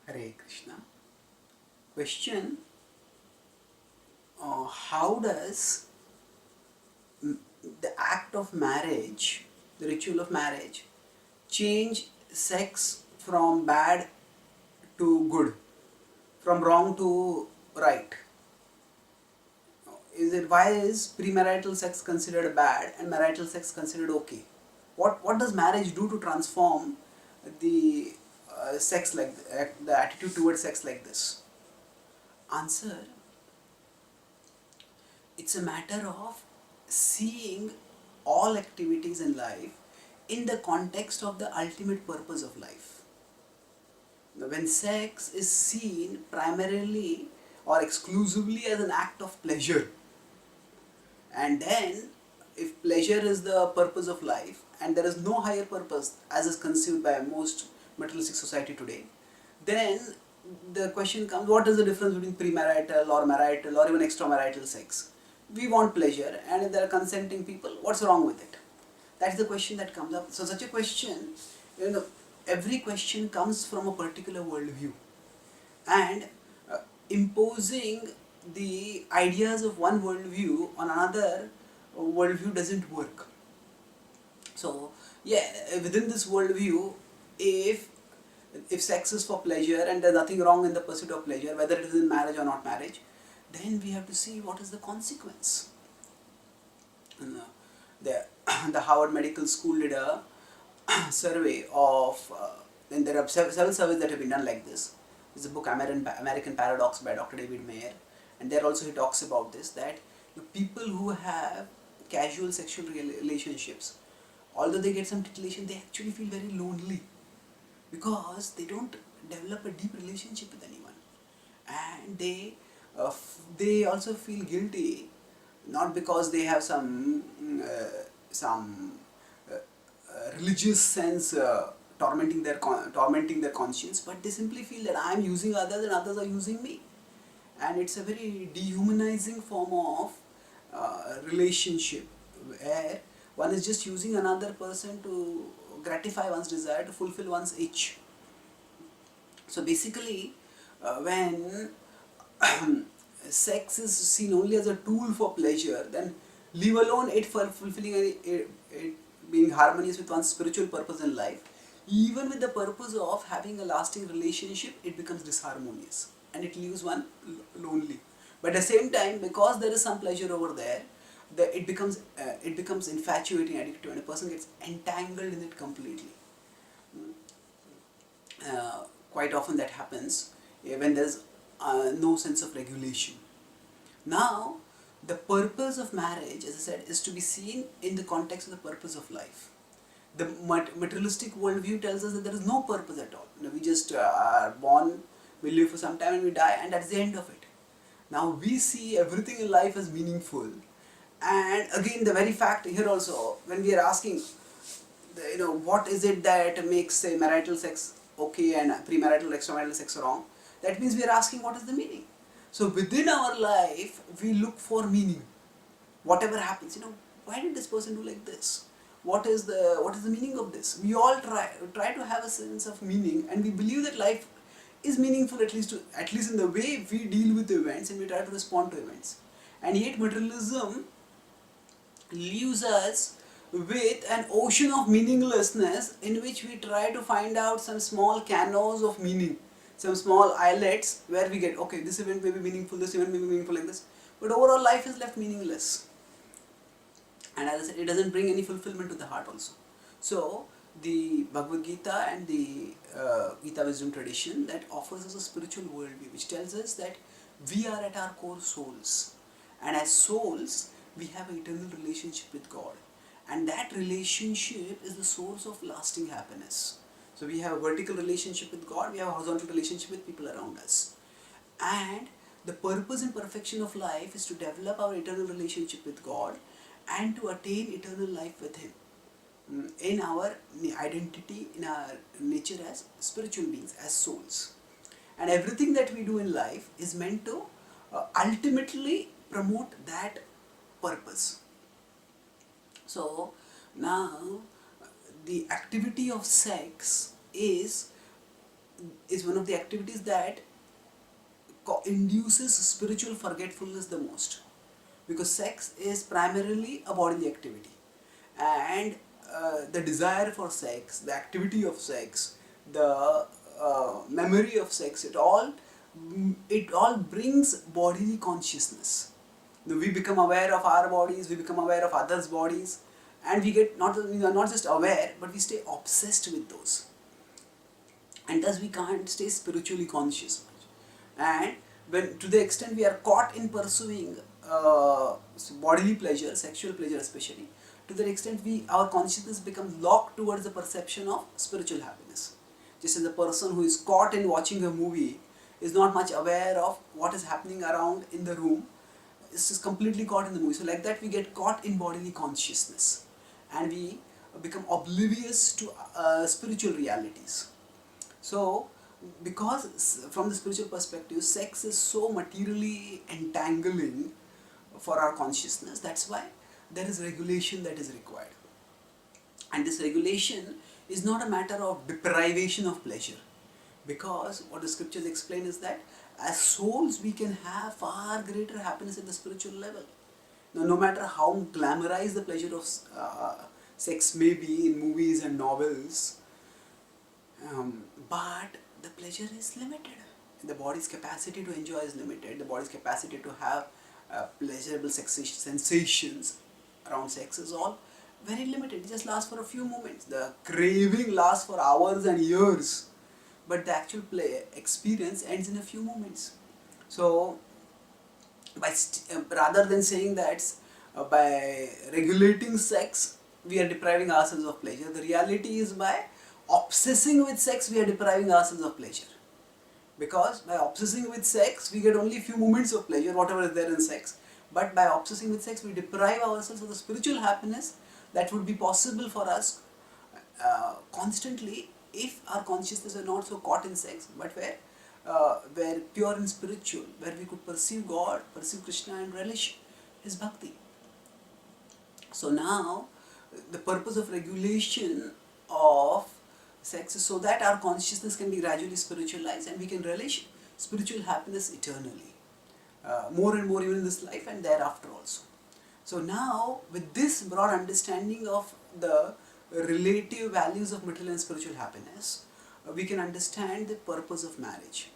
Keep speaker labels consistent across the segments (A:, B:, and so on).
A: Hare Krishna. Question: how does the act of marriage, the ritual of marriage, change sex from bad to good, from wrong to right? Why is premarital sex considered bad and marital sex considered okay? What does marriage do to transform the sex like the attitude towards sex like this? Answer: it's a matter of seeing all activities in life in the context of the ultimate purpose of life. When sex is seen primarily or exclusively as an act of pleasure, and then if pleasure is the purpose of life and there is no higher purpose as is conceived by most materialistic society today, then the question comes, what is the difference between premarital or marital or even extramarital sex? We want pleasure, and if there are consenting people, what's wrong with it? That's the question that comes up. So such a question, you know, every question comes from a particular worldview, and imposing the ideas of one worldview on another worldview doesn't work. So yeah, within this worldview, if sex is for pleasure and there's nothing wrong in the pursuit of pleasure, whether it is in marriage or not marriage, then we have to see what is the consequence. And, the the Harvard Medical School did a survey of, and there are several surveys that have been done like this. There's a book American Paradox by Dr. David Mayer, and there also he talks about this, that the people who have casual sexual relationships, although they get some titillation, they actually feel very lonely because they don't develop a deep relationship with anyone, and they also feel guilty, not because they have some religious sense tormenting their conscience, but they simply feel that I am using others and others are using me, and it's a very dehumanizing form of relationship where one is just using another person to gratify one's desire, to fulfill one's itch. So basically, when sex is seen only as a tool for pleasure, then leave alone it for fulfilling it being harmonious with one's spiritual purpose in life, even with the purpose of having a lasting relationship, it becomes disharmonious and it leaves one lonely. But at the same time, because there is some pleasure over there, it becomes infatuating, addictive, and a person gets entangled in it completely. Quite often that happens when there's no sense of regulation. Now, the purpose of marriage, as I said, is to be seen in the context of the purpose of life. The materialistic worldview tells us that there is no purpose at all. We just are born, we live for some time and we die, and that's the end of it. Now we see everything in life as meaningful, and again the very fact here also, when we are asking, what is it that makes, say, marital sex okay and premarital extramarital sex wrong, that means we are asking what is the meaning. So within our life we look for meaning. Whatever happens, why did this person do like this? What is the meaning of this? We all try to have a sense of meaning, and we believe that life is meaningful, at least in the way we deal with events and we try to respond to events. And yet materialism leaves us with an ocean of meaninglessness in which we try to find out some small canals of meaning, some small islets where we get, okay, this event may be meaningful, this event may be meaningful like this, but overall life is left meaningless. And as I said, it doesn't bring any fulfillment to the heart also. So the Bhagavad Gita and the Gita wisdom tradition that offers us a spiritual worldview which tells us that we are at our core souls, and as souls we have an eternal relationship with God, and that relationship is the source of lasting happiness. So we have a vertical relationship with God, we have a horizontal relationship with people around us, and the purpose and perfection of life is to develop our eternal relationship with God and to attain eternal life with Him, in our identity, in our nature as spiritual beings, as souls. And everything that we do in life is meant to ultimately promote that purpose. So now the activity of sex is is one of the activities that induces spiritual forgetfulness the most, because sex is primarily a bodily activity, and the desire for sex, the activity of sex, the memory of sex, it all brings bodily consciousness. Now, we become aware of our bodies, we become aware of others' bodies, and we are not just aware, but we stay obsessed with those, and thus we can't stay spiritually conscious. And when, to the extent we are caught in pursuing bodily pleasure, sexual pleasure especially, to that extent our consciousness becomes locked towards the perception of spiritual happiness. Just as a person who is caught in watching a movie is not much aware of what is happening around in the room, is just completely caught in the movie. So like that we get caught in bodily consciousness, and we become oblivious to spiritual realities. So, because from the spiritual perspective, sex is so materially entangling for our consciousness, that's why there is regulation that is required. And this regulation is not a matter of deprivation of pleasure, because what the scriptures explain is that as souls we can have far greater happiness at the spiritual level. Now, no matter how glamorized the pleasure of sex may be in movies and novels, but the pleasure is limited. The body's capacity to enjoy is limited. The body's capacity to have pleasurable sensations around sex is all very limited. It just lasts for a few moments. The craving lasts for hours and years, but the actual experience ends in a few moments. So, rather than saying that by regulating sex we are depriving ourselves of pleasure, the reality is by obsessing with sex we are depriving ourselves of pleasure. Because by obsessing with sex we get only a few moments of pleasure, whatever is there in sex, but by obsessing with sex we deprive ourselves of the spiritual happiness that would be possible for us constantly if our consciousness are not so caught in sex, but where pure and spiritual, where we could perceive God, perceive Krishna and relish his bhakti. So now the purpose of regulation of sex is so that our consciousness can be gradually spiritualized and we can relish spiritual happiness eternally, more and more even in this life and thereafter also. So now, with this broad understanding of the relative values of material and spiritual happiness, we can understand the purpose of marriage.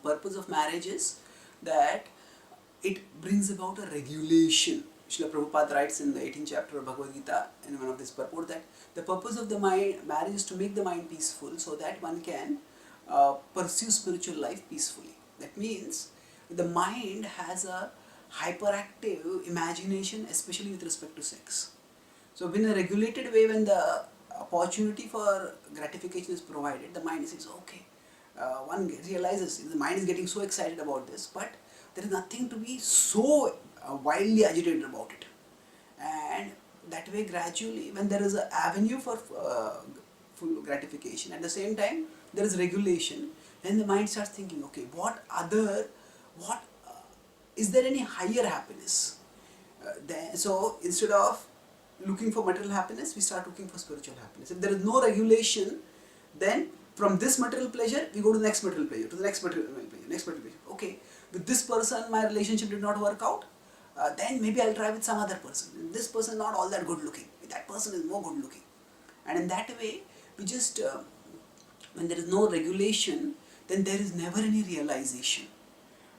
A: Purpose of marriage is that it brings about a regulation. Srila Prabhupada writes in the 18th chapter of Bhagavad Gita in one of this purport that the purpose of the marriage is to make the mind peaceful so that one can pursue spiritual life peacefully. That means the mind has a hyperactive imagination, especially with respect to sex. So in a regulated way, when the opportunity for gratification is provided, the mind says, okay, one realizes the mind is getting so excited about this, but there is nothing to be so wildly agitated about it. And that way gradually, when there is an avenue for full gratification, at the same time there is regulation, then the mind starts thinking, okay, what is there any higher happiness? So instead of looking for material happiness, we start looking for spiritual happiness. If there is no regulation, then from this material pleasure, we go to the next material pleasure, to the next material pleasure, next material pleasure. Okay, with this person, my relationship did not work out. Then maybe I'll try with some other person. This person is not all that good looking. That person is more good looking. And in that way, we just, when there is no regulation, then there is never any realization.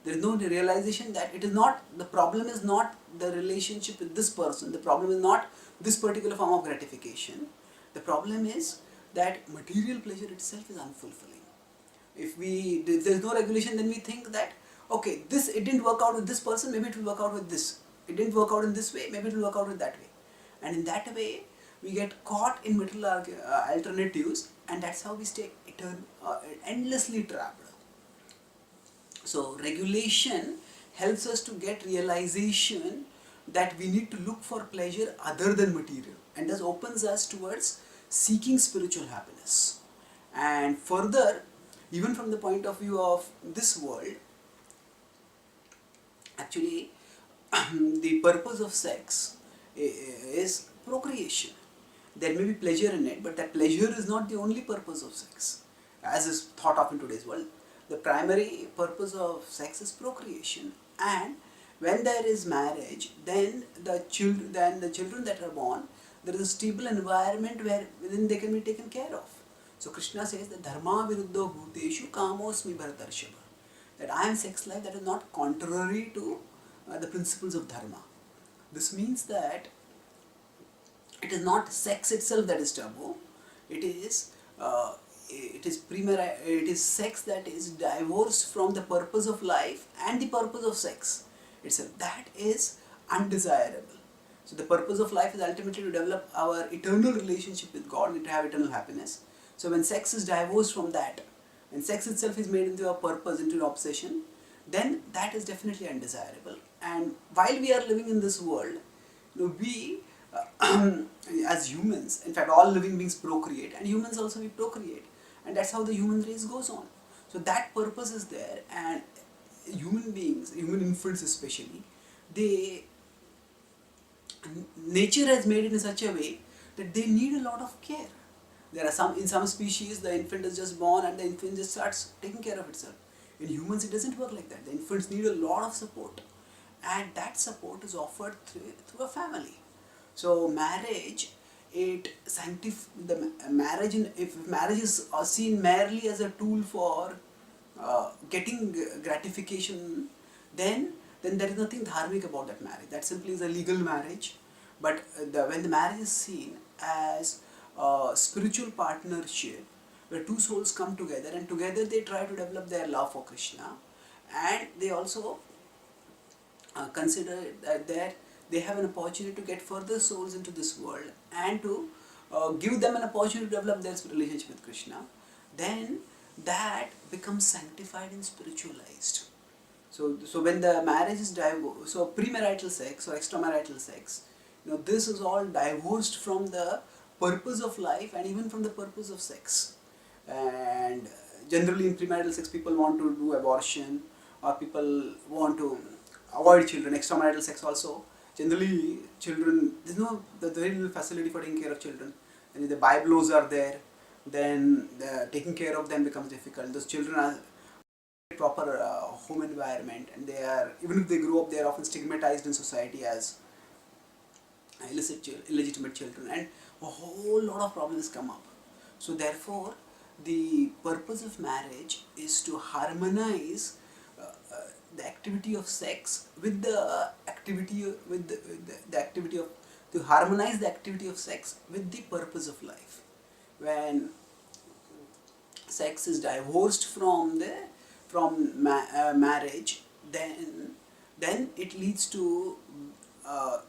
A: There is no realization that it is not, the problem is not the relationship with this person. The problem is not this particular form of gratification. The problem is that material pleasure itself is unfulfilling. If there is no regulation, then we think that, okay, it didn't work out with this person, maybe it will work out with this. It didn't work out in this way, maybe it will work out with that way. And in that way, we get caught in material alternatives, and that's how we stay endlessly trapped. So regulation helps us to get realization that we need to look for pleasure other than material, and thus opens us towards seeking spiritual happiness. And further, even from the point of view of this world, actually the purpose of sex is procreation. There may be pleasure in it, but that pleasure is not the only purpose of sex, as is thought of in today's world. The primary purpose of sex is procreation, and when there is marriage, then the children that are born, there is a stable environment where within they can be taken care of. So Krishna says that dharma viruddho bhuteshu kamosmi bharatarshava, that I am sex life that is not contrary to the principles of dharma. This means that it is not sex itself that is taboo. It is it is sex that is divorced from the purpose of life and the purpose of sex itself. That is undesirable. So the purpose of life is ultimately to develop our eternal relationship with God and to have eternal happiness. So when sex is divorced from that, when sex itself is made into a purpose, into an obsession, then that is definitely undesirable. And while we are living in this world, we as humans, in fact all living beings procreate, and humans also we procreate, and that's how the human race goes on. So that purpose is there, and human beings, human infants especially, they, nature has made it in such a way that they need a lot of care. There are in some species the infant is just born and the infant just starts taking care of itself. In humans it doesn't work like that. The infants need a lot of support, and that support is offered through a family. So marriage, if marriage is seen merely as a tool for getting gratification, then there is nothing dharmic about that marriage. That simply is a legal marriage. But when the marriage is seen as a spiritual partnership, where two souls come together and together they try to develop their love for Krishna, and they also consider that they have an opportunity to get further souls into this world and to give them an opportunity to develop their relationship with Krishna, then that becomes sanctified and spiritualized. So when the marriage is divorced, so premarital sex or extramarital sex, this is all divorced from the purpose of life and even from the purpose of sex. And generally in premarital sex people want to do abortion, or people want to avoid children. Extramarital sex also, generally children, there's very little facility for taking care of children, and if the biblos are there, then taking care of them becomes difficult. Those children are proper home environment, and they are, even if they grow up, they are often stigmatized in society as illegitimate children, and a whole lot of problems come up. So therefore the purpose of marriage is to harmonize the activity of sex with the activity to harmonize the activity of sex with the purpose of life. When sex is divorced from marriage, then it leads to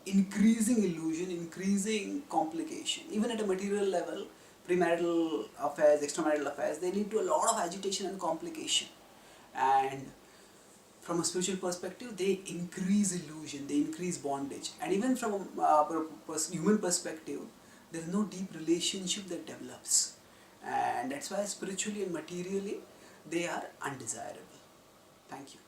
A: increasing illusion, increasing complication. Even at a material level, premarital affairs, extramarital affairs, they lead to a lot of agitation and complication. And from a spiritual perspective, they increase illusion, they increase bondage. And even from a human perspective, there is no deep relationship that develops. And that's why spiritually and materially, they are undesirable. Thank you.